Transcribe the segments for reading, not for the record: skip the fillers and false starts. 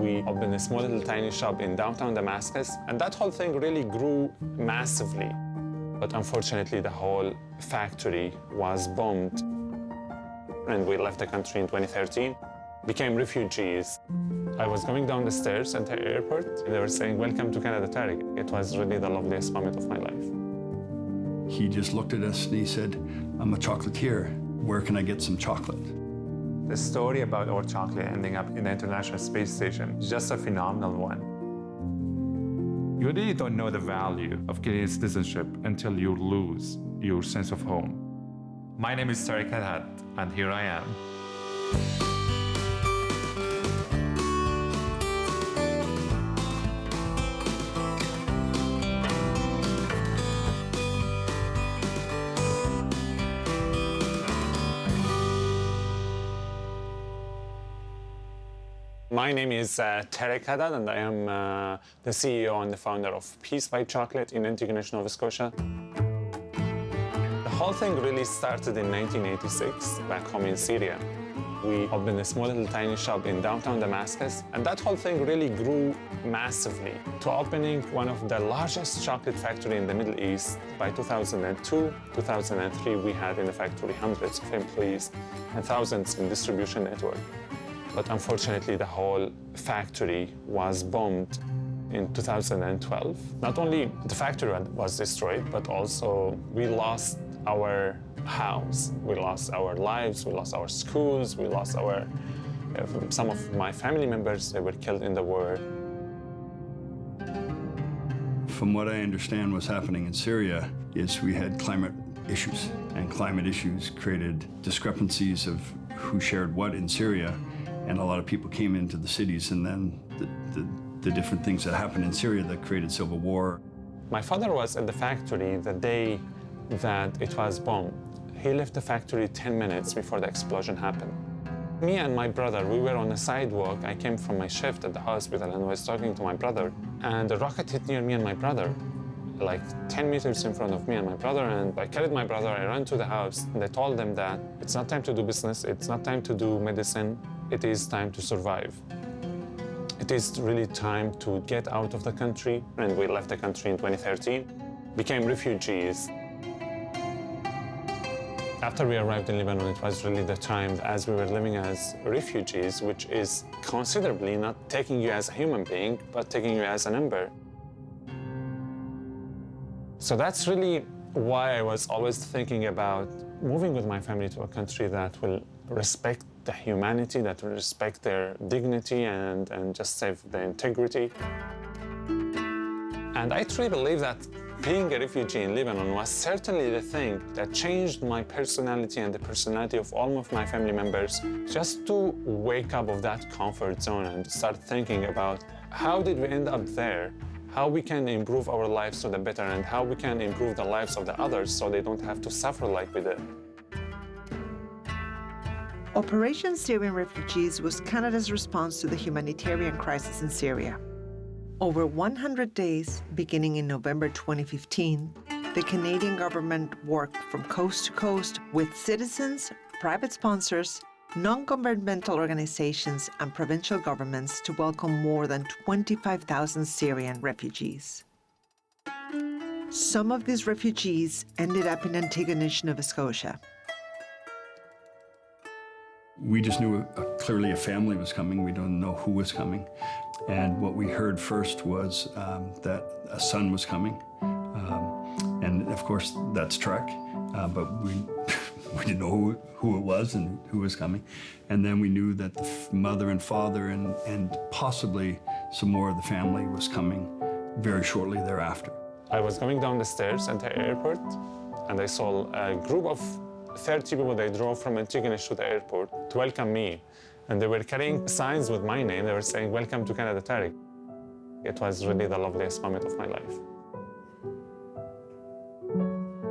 we opened a small little tiny shop in downtown Damascus, and that whole thing really grew massively. But unfortunately, the whole factory was bombed, and we left the country in 2013, became refugees. I was going down the stairs at the airport, and they were saying, "Welcome to Canada, Tareq." It was really the loveliest moment of my life. He just looked at us and he said, "I'm a chocolatier. Where can I get some chocolate?" The story about our chocolate ending up in the International Space Station is just a phenomenal one. You really don't know the value of Canadian citizenship until you lose your sense of home. My name is Tareq, and here I am. My name is Tareq, and I am the CEO and the founder of Peace by Chocolate in Antigonish, Nova Scotia. The whole thing really started in 1986, back home in Syria. We opened a small little tiny shop in downtown Damascus, and that whole thing really grew massively to opening one of the largest chocolate factory in the Middle East. By 2002, 2003, we had in the factory hundreds of employees and thousands in distribution network. But unfortunately, the whole factory was bombed in 2012. Not only the factory was destroyed, but also we lost our house, we lost our lives, we lost our schools, we lost our, some of my family members, they were killed in the war. From what I understand what's happening in Syria is we had climate issues, and climate issues created discrepancies of who shared what in Syria. And a lot of people came into the cities, and then the different things that happened in Syria that created civil war. My father was at the factory the day that it was bombed. He left the factory 10 minutes before the explosion happened. Me and my brother, we were on the sidewalk. I came from my shift at the hospital and was talking to my brother. And the rocket hit near me and my brother, like 10 meters in front of me and my brother. And I carried my brother, I ran to the house, and I told them that it's not time to do business, it's not time to do medicine. It is time to survive. It is really time to get out of the country, and we left the country in 2013, became refugees. After we arrived in Lebanon, it was really the time as we were living as refugees, which is considerably not taking you as a human being, but taking you as a number. So that's really why I was always thinking about moving with my family to a country that will respect the humanity, that will respect their dignity and just save the integrity. And I truly believe that being a refugee in Lebanon was certainly the thing that changed my personality and the personality of all of my family members, just to wake up of that comfort zone and start thinking about how did we end up there, how we can improve our lives to the better, and how we can improve the lives of the others so they don't have to suffer like we did. Operation Syrian Refugees was Canada's response to the humanitarian crisis in Syria. Over 100 days, beginning in November 2015, the Canadian government worked from coast to coast with citizens, private sponsors, non-governmental organizations, and provincial governments to welcome more than 25,000 Syrian refugees. Some of these refugees ended up in Antigonish, Nova Scotia. We just knew clearly a family was coming. We don't know who was coming. And what we heard first was that a son was coming. And of course, that's Tareq, but we didn't know who it was and who was coming. And then we knew that the mother and father and possibly some more of the family was coming very shortly thereafter. I was going down the stairs at the airport, and I saw a group of 30 people. They drove from Antigonish to the airport to welcome me. And they were carrying signs with my name. They were saying, "Welcome to Canada, Tareq." It was really the loveliest moment of my life.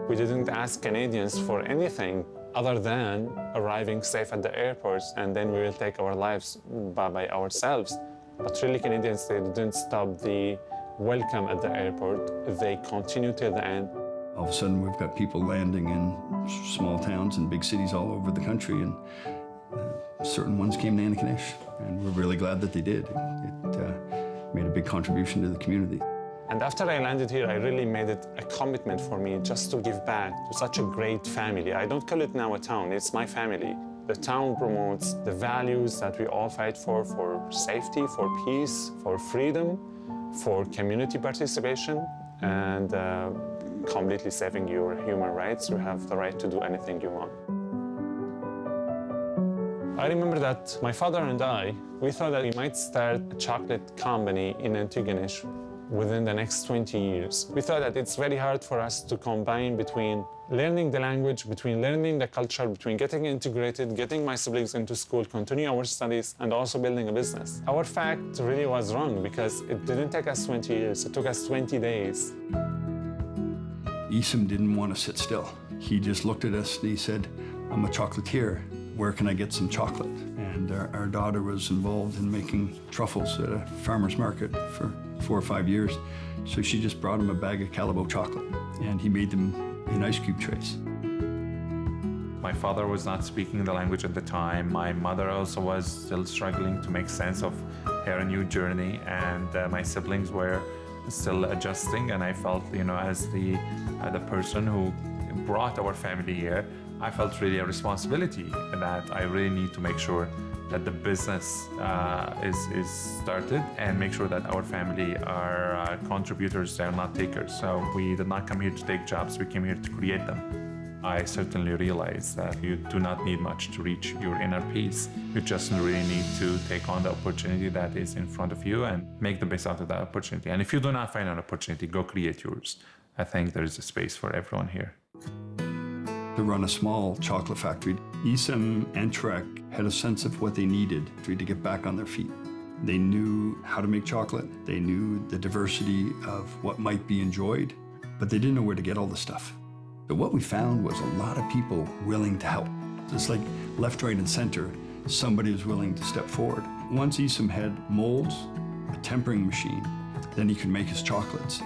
We didn't ask Canadians for anything other than arriving safe at the airport, and then we will take our lives by ourselves. But really, Canadians, they didn't stop the welcome at the airport. They continued till the end. All of a sudden, we've got people landing in small towns and big cities all over the country, and certain ones came to Antigonish. And we're really glad that they did. It made a big contribution to the community. And after I landed here, I really made it a commitment for me just to give back to such a great family. I don't call it now a town, it's my family. The town promotes the values that we all fight for safety, for peace, for freedom, for community participation, and completely saving your human rights. You have the right to do anything you want. I remember that my father and we thought that we might start a chocolate company in Antigonish within the next 20 years. We thought that it's very hard for us to combine between learning the language, between learning the culture, between getting integrated, getting my siblings into school, continue our studies, and also building a business. Our fact really was wrong because it didn't take us 20 years, it took us 20 days. Isam didn't want to sit still. He just looked at us and he said, I'm a chocolatier. Where can I get some chocolate? And our daughter was involved in making truffles at a farmer's market for 4 or 5 years. So she just brought him a bag of Calabo chocolate and he made them in ice cube trays. My father was not speaking the language at the time. My mother also was still struggling to make sense of her new journey, and my siblings were still adjusting. And I felt, as the person who brought our family here, I felt really a responsibility that I really need to make sure that the business is started and make sure that our family are contributors, they're not takers. So we did not come here to take jobs, we came here to create them. I certainly realize that you do not need much to reach your inner peace. You just really need to take on the opportunity that is in front of you and make the best out of that opportunity. And if you do not find an opportunity, go create yours. I think there is a space for everyone here. To run a small chocolate factory, Isam and Tareq had a sense of what they needed to get back on their feet. They knew how to make chocolate, they knew the diversity of what might be enjoyed, but they didn't know where to get all the stuff. So what we found was a lot of people willing to help. It's like left, right, and center, somebody was willing to step forward. Once Isam had molds, a tempering machine, then he could make his chocolates.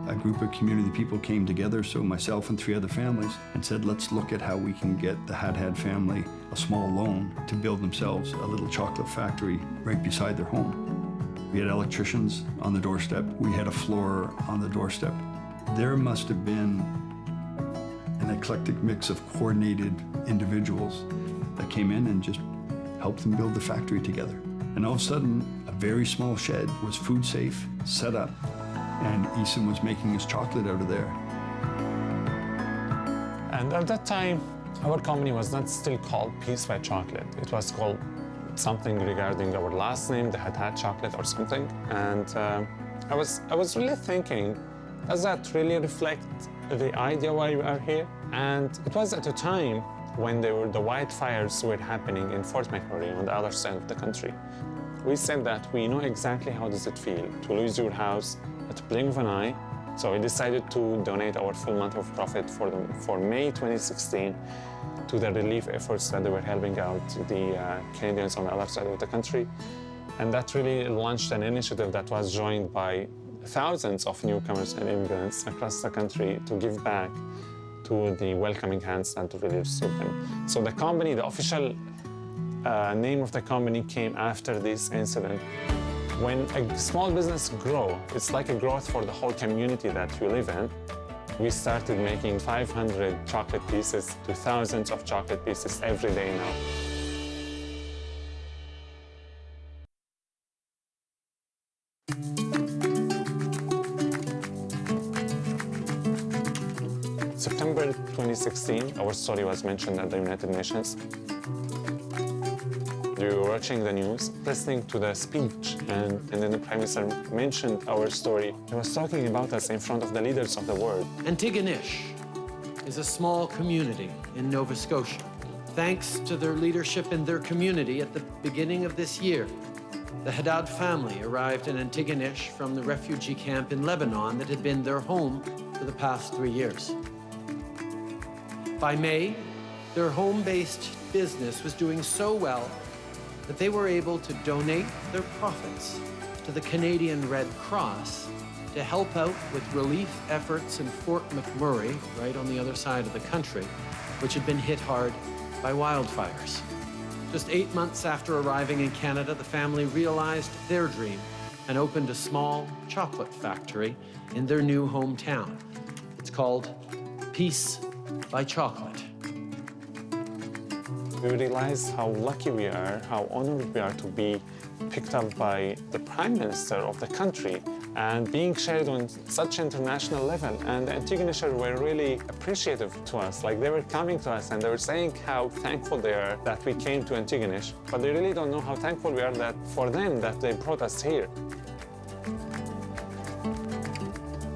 A group of community people came together, so myself and 3 other families, and said, let's look at how we can get the Hadhad family a small loan to build themselves a little chocolate factory right beside their home. We had electricians on the doorstep. We had a floor on the doorstep. There must have been an eclectic mix of coordinated individuals that came in and just helped them build the factory together. And all of a sudden, a very small shed was food safe, set up, and Isam was making his chocolate out of there. And at that time, our company was not still called Peace by Chocolate. It was called something regarding our last name, the Hadhad chocolate or something. And I was really thinking, does that really reflect the idea why we are here? And it was at a time when the wildfires were happening in Fort McMurray on the other side of the country. We said that we know exactly how does it feel to lose your house at a blink of an eye. So we decided to donate our full month of profit for May 2016 to the relief efforts that they were helping out the Canadians on the other side of the country. And that really launched an initiative that was joined by thousands of newcomers and immigrants across the country to give back to the welcoming hands that really received them. So the company, the official name of the company came after this incident. When a small business grows, it's like a growth for the whole community that you live in. We started making 500 chocolate pieces to thousands of chocolate pieces every day now. September 2016, our story was mentioned at the United Nations. We were watching the news, listening to the speech, and then the Prime Minister mentioned our story. He was talking about us in front of the leaders of the world. Antigonish is a small community in Nova Scotia. Thanks to their leadership in their community at the beginning of this year, the Hadhad family arrived in Antigonish from the refugee camp in Lebanon that had been their home for the past 3 years. By May, their home-based business was doing so well that they were able to donate their profits to the Canadian Red Cross to help out with relief efforts in Fort McMurray, right on the other side of the country, which had been hit hard by wildfires. Just 8 months after arriving in Canada, the family realized their dream and opened a small chocolate factory in their new hometown. It's called Peace by Chocolate. We realize how lucky we are, how honored we are to be picked up by the Prime Minister of the country and being shared on such international level. And the Antigonians were really appreciative to us. Like, they were coming to us and they were saying how thankful they are that we came to Antigonish, but they really don't know how thankful we are that for them that they brought us here.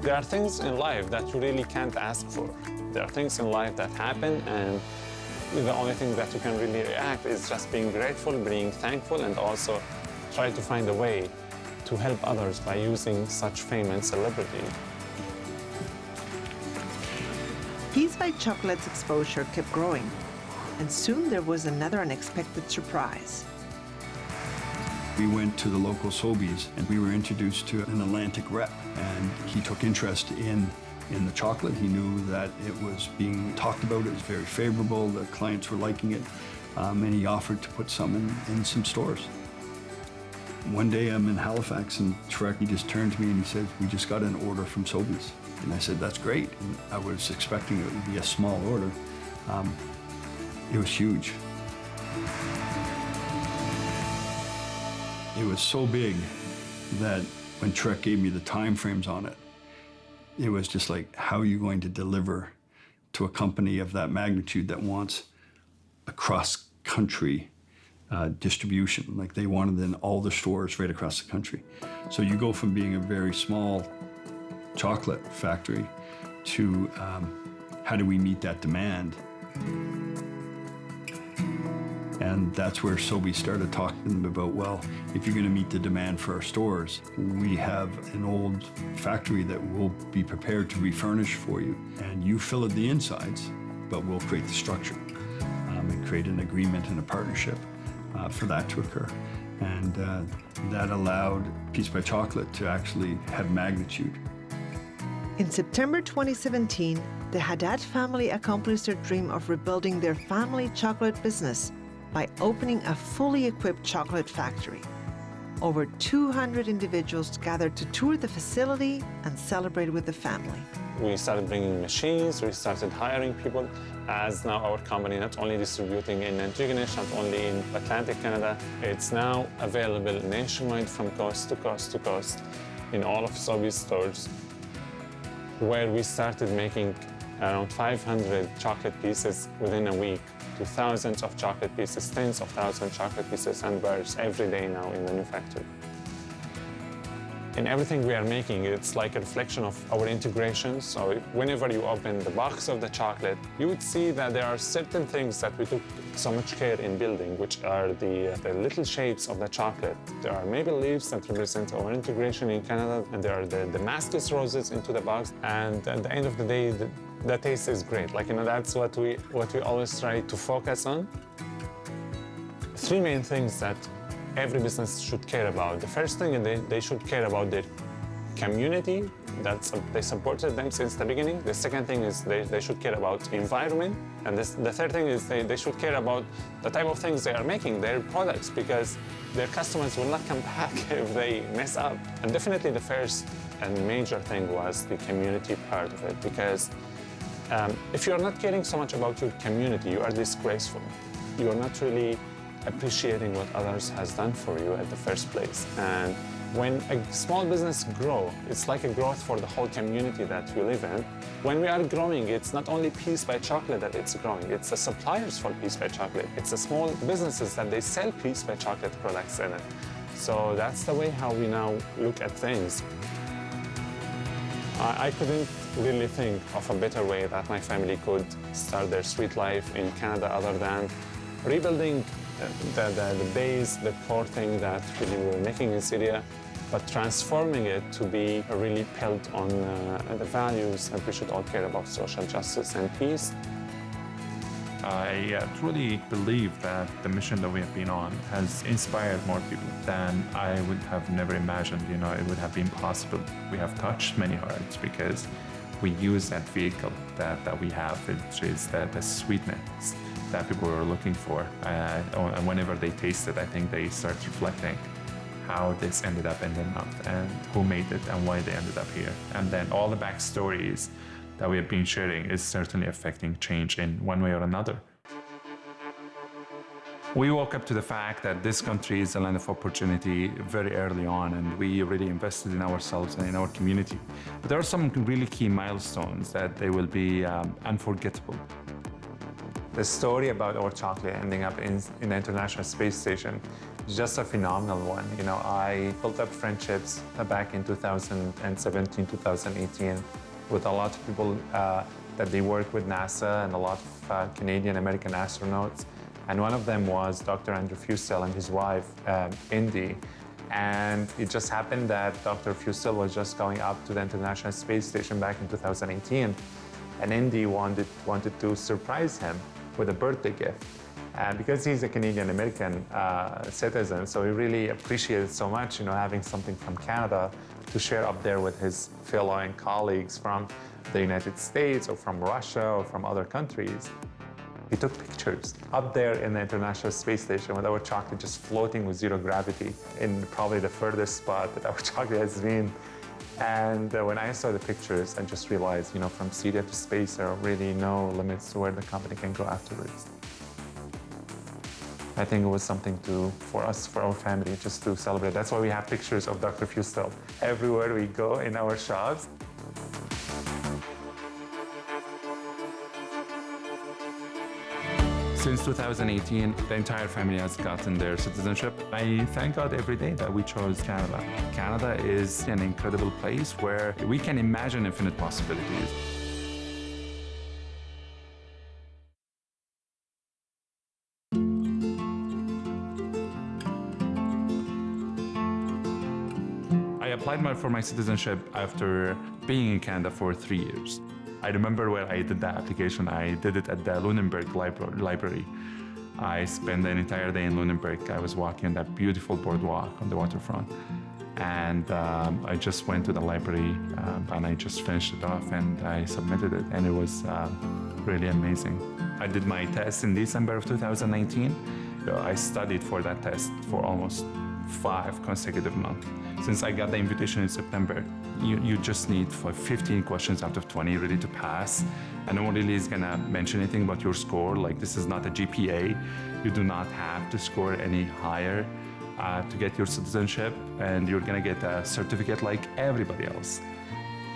There are things in life that you really can't ask for. There are things in life that happen, and the only thing that you can really react is just being grateful, being thankful, and also try to find a way to help others by using such fame and celebrity. Peace by Chocolate's exposure kept growing, and soon there was another unexpected surprise. We went to the local Sobeys and we were introduced to an Atlantic rep, and he took interest in the chocolate. He knew that it was being talked about, it was very favorable, the clients were liking it, and he offered to put some in some stores. One day I'm in Halifax and Tareq, he just turned to me and he said, "We just got an order from Sobeys." And I said, "That's great." And I was expecting it would be a small order. It was huge. It was so big that when Tareq gave me the time frames on it, it was just like, how are you going to deliver to a company of that magnitude that wants a cross-country distribution? Like, they wanted in all the stores right across the country. So you go from being a very small chocolate factory to how do we meet that demand? And that's where Sobeys started talking to them about, well, if you're going to meet the demand for our stores, we have an old factory that we'll be prepared to refurnish for you. And you fill in the insides, but we'll create the structure and create an agreement and a partnership for that to occur. And that allowed Peace by Chocolate to actually have magnitude. In September 2017, the Haddad family accomplished their dream of rebuilding their family chocolate business by opening a fully equipped chocolate factory. Over 200 individuals gathered to tour the facility and celebrate with the family. We started bringing machines, we started hiring people, as now our company not only distributing in Antigonish, not only in Atlantic Canada, it's now available nationwide from coast to coast to coast in all of Sobeys stores, where we started making around 500 chocolate pieces within a week to thousands of chocolate pieces, tens of thousands of chocolate pieces and bars every day now in the new factory. In everything we are making, it's like a reflection of our integration. So whenever you open the box of the chocolate, you would see that there are certain things that we took so much care in building, which are the little shapes of the chocolate. There are maple leaves that represent our integration in Canada, and there are the Damascus roses into the box. And at the end of the day, the taste is great. Like, that's what we always try to focus on. Three main things that every business should care about. The first thing, they should care about their community, that they supported them since the beginning. The second thing is they should care about environment. And the third thing is they should care about the type of things they are making, their products, because their customers will not come back if they mess up. And definitely the first and major thing was the community part of it, because if you're not caring so much about your community, you are disgraceful. You're not really appreciating what others has done for you at the first place. And when a small business grows, it's like a growth for the whole community that we live in. When we are growing, it's not only Peace by Chocolate that it's growing, it's the suppliers for Peace by Chocolate. It's the small businesses that they sell Peace by Chocolate products in it. So that's the way how we now look at things. I couldn't really think of a better way that my family could start their sweet life in Canada other than rebuilding the base, the core thing that we were making in Syria, but transforming it to be really built on the values that we should all care about: social justice and peace. I truly believe that the mission that we have been on has inspired more people than I would have never imagined, it would have been possible. We have touched many hearts because we use that vehicle that we have, which is the sweetness that people were looking for. And whenever they taste it, I think they start reflecting how this ended up in the north and who made it and why they ended up here. And then all the backstories that we have been sharing is certainly affecting change in one way or another. We woke up to the fact that this country is a land of opportunity very early on, and we really invested in ourselves and in our community. But there are some really key milestones that they will be unforgettable. The story about our chocolate ending up in the International Space Station is just a phenomenal one. You know, I built up friendships back in 2017, 2018 with a lot of people that they work with NASA and a lot of Canadian American astronauts. And one of them was Dr. Andrew Fussell and his wife, Indy. And it just happened that Dr. Fussell was just going up to the International Space Station back in 2018. And Indy wanted to surprise him with a birthday gift. And because he's a Canadian American citizen, so he really appreciated so much, you know, having something from Canada to share up there with his fellow and colleagues from the United States or from Russia or from other countries. We took pictures up there in the International Space Station with our chocolate just floating with zero gravity in probably the furthest spot that our chocolate has been. And when I saw the pictures, I just realized, you know, from Syria to space, there are really no limits to where the company can go afterwards. I think it was something for us, for our family, just to celebrate. That's why we have pictures of Dr. Fussell everywhere we go in our shops. Since 2018, the entire family has gotten their citizenship. I thank God every day that we chose Canada. Canada is an incredible place where we can imagine infinite possibilities. I applied for my citizenship after being in Canada for 3 years. I remember where I did that application. I did it at the Lunenburg Library. I spent an entire day in Lunenburg. I was walking on that beautiful boardwalk on the waterfront. And I just went to the library and I just finished it off and I submitted it. And it was really amazing. I did my test in December of 2019. I studied for that test for almost 5 consecutive months. Since I got the invitation in September, you just need 15 questions out of 20 ready to pass. And no one really is gonna mention anything about your score. Like, this is not a GPA. You do not have to score any higher to get your citizenship, and you're gonna get a certificate like everybody else.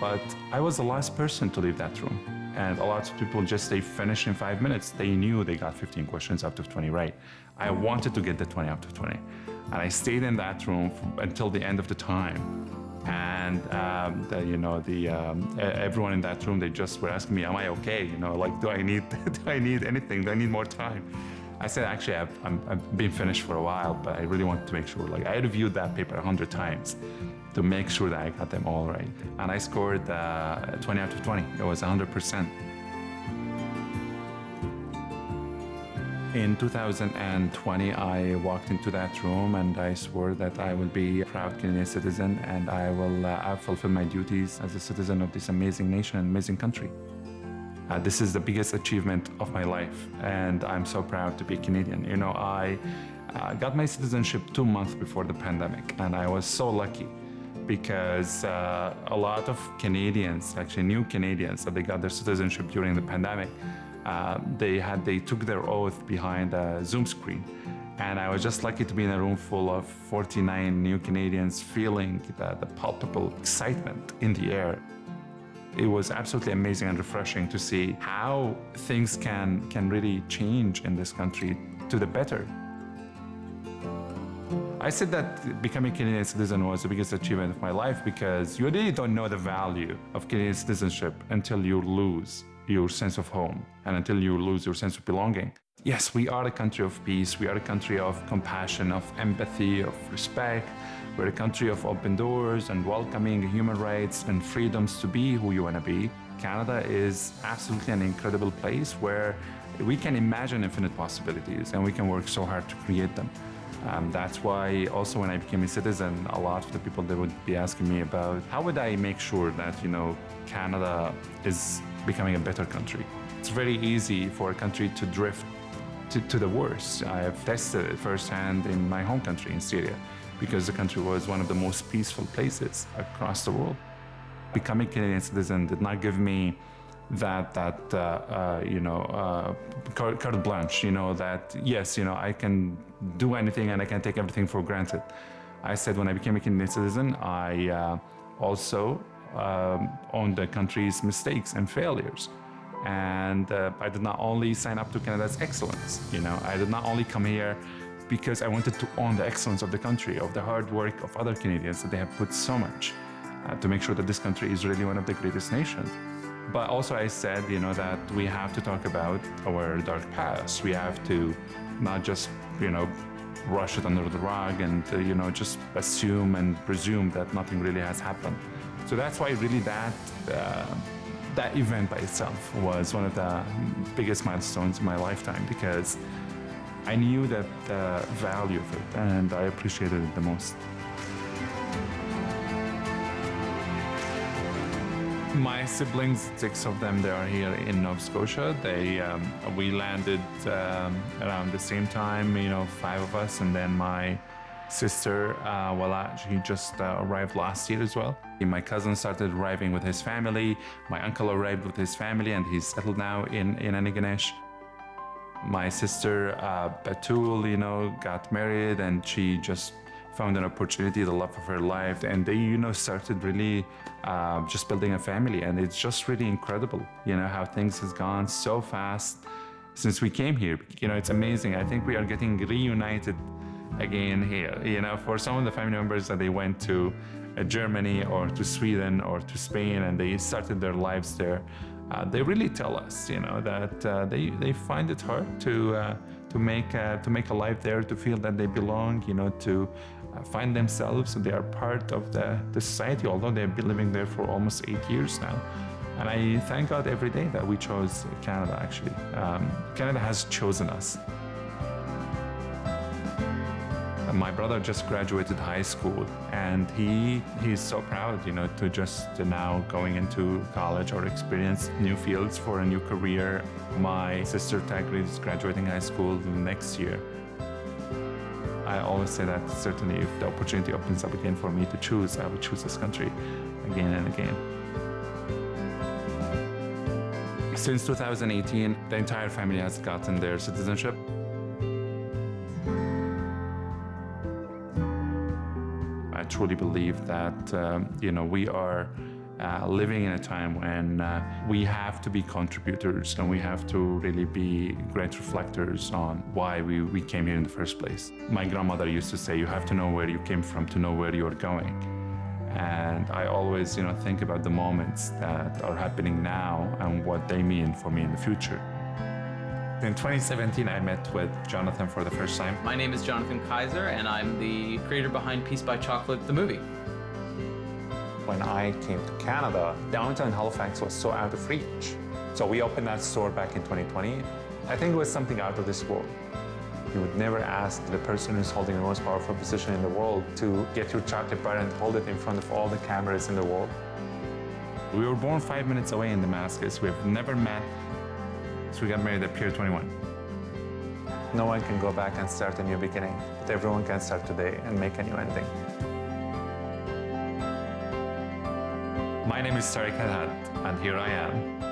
But I was the last person to leave that room. And a lot of people they finished in 5 minutes. They knew they got 15 questions out of 20 right. I wanted to get the 20 out of 20. And I stayed in that room until the end of the time. And everyone in that room, they just were asking me, am I okay? You know, like, do I need anything? Do I need more time? I said, actually, I've been finished for a while, but I really wanted to make sure. Like, I reviewed that paper 100 times to make sure that I got them all right. And I scored 20 out of 20. It was 100%. In 2020, I walked into that room and I swore that I will be a proud Canadian citizen and I will fulfill my duties as a citizen of this amazing nation and amazing country. This is the biggest achievement of my life, and I'm so proud to be Canadian. You know, I got my citizenship 2 months before the pandemic, and I was so lucky because a lot of Canadians, actually new Canadians, that they got their citizenship during the pandemic, they took their oath behind a Zoom screen. And I was just lucky to be in a room full of 49 new Canadians feeling the palpable excitement in the air. It was absolutely amazing and refreshing to see how things can really change in this country to the better. I said that becoming a Canadian citizen was the biggest achievement of my life because you really don't know the value of Canadian citizenship until you lose your sense of home and until you lose your sense of belonging. Yes, we are a country of peace. We are a country of compassion, of empathy, of respect. We're a country of open doors and welcoming human rights and freedoms to be who you want to be. Canada is absolutely an incredible place where we can imagine infinite possibilities and we can work so hard to create them. That's why also when I became a citizen, a lot of the people, they would be asking me about how would I make sure that, Canada is becoming a better country. It's very easy for a country to drift to the worst. I have tested it firsthand in my home country, in Syria, because the country was one of the most peaceful places across the world. Becoming Canadian citizen did not give me carte blanche, that yes, I can do anything and I can take everything for granted. I said when I became a Canadian citizen, I also owned the country's mistakes and failures. And I did not only sign up to Canada's excellence, I did not only come here because I wanted to own the excellence of the country, of the hard work of other Canadians that they have put so much to make sure that this country is really one of the greatest nations. But also I said, that we have to talk about our dark past. We have to not just, rush it under the rug and, just assume and presume that nothing really has happened. So that's why really that event by itself was one of the biggest milestones in my lifetime, because I knew that the value of it and I appreciated it the most. My siblings, 6 of them, they are here in Nova Scotia. We landed around the same time, 5 of us, and then my sister, she just arrived last year as well. My cousin started arriving with his family. My uncle arrived with his family, and he's settled now in Antigonish. My sister, Batul, got married, and she just found an opportunity, the love of her life, and they, started really just building a family. And it's just really incredible, how things has gone so fast since we came here. It's amazing. I think we are getting reunited again here. For some of the family members that they went to Germany or to Sweden or to Spain and they started their lives there, they really tell us, that they find it hard to make a life there, to feel that they belong, to find themselves. They are part of the society, although they've been living there for almost 8 years now. And I thank God every day that we chose Canada, actually. Canada has chosen us. My brother just graduated high school, and he's so proud, to just now going into college or experience new fields for a new career. My sister Tareq is graduating high school next year. I always say that certainly if the opportunity opens up again for me to choose, I would choose this country again and again. Since 2018, the entire family has gotten their citizenship. I truly believe that, we are living in a time when we have to be contributors and we have to really be great reflectors on why we came here in the first place. My grandmother used to say, you have to know where you came from to know where you're going. And I always, think about the moments that are happening now and what they mean for me in the future. In 2017, I met with Jonathan for the first time. My name is Jonathan Kaiser, and I'm the creator behind Peace by Chocolate, the movie. When I came to Canada, downtown Halifax was so out of reach. So we opened that store back in 2020. I think it was something out of this world. You would never ask the person who's holding the most powerful position in the world to get your chocolate bar and hold it in front of all the cameras in the world. We were born 5 minutes away in Damascus. We've never met. So we got married at Pier 21. No one can go back and start a new beginning, but everyone can start today and make a new ending. My name is Tareq, and here I am.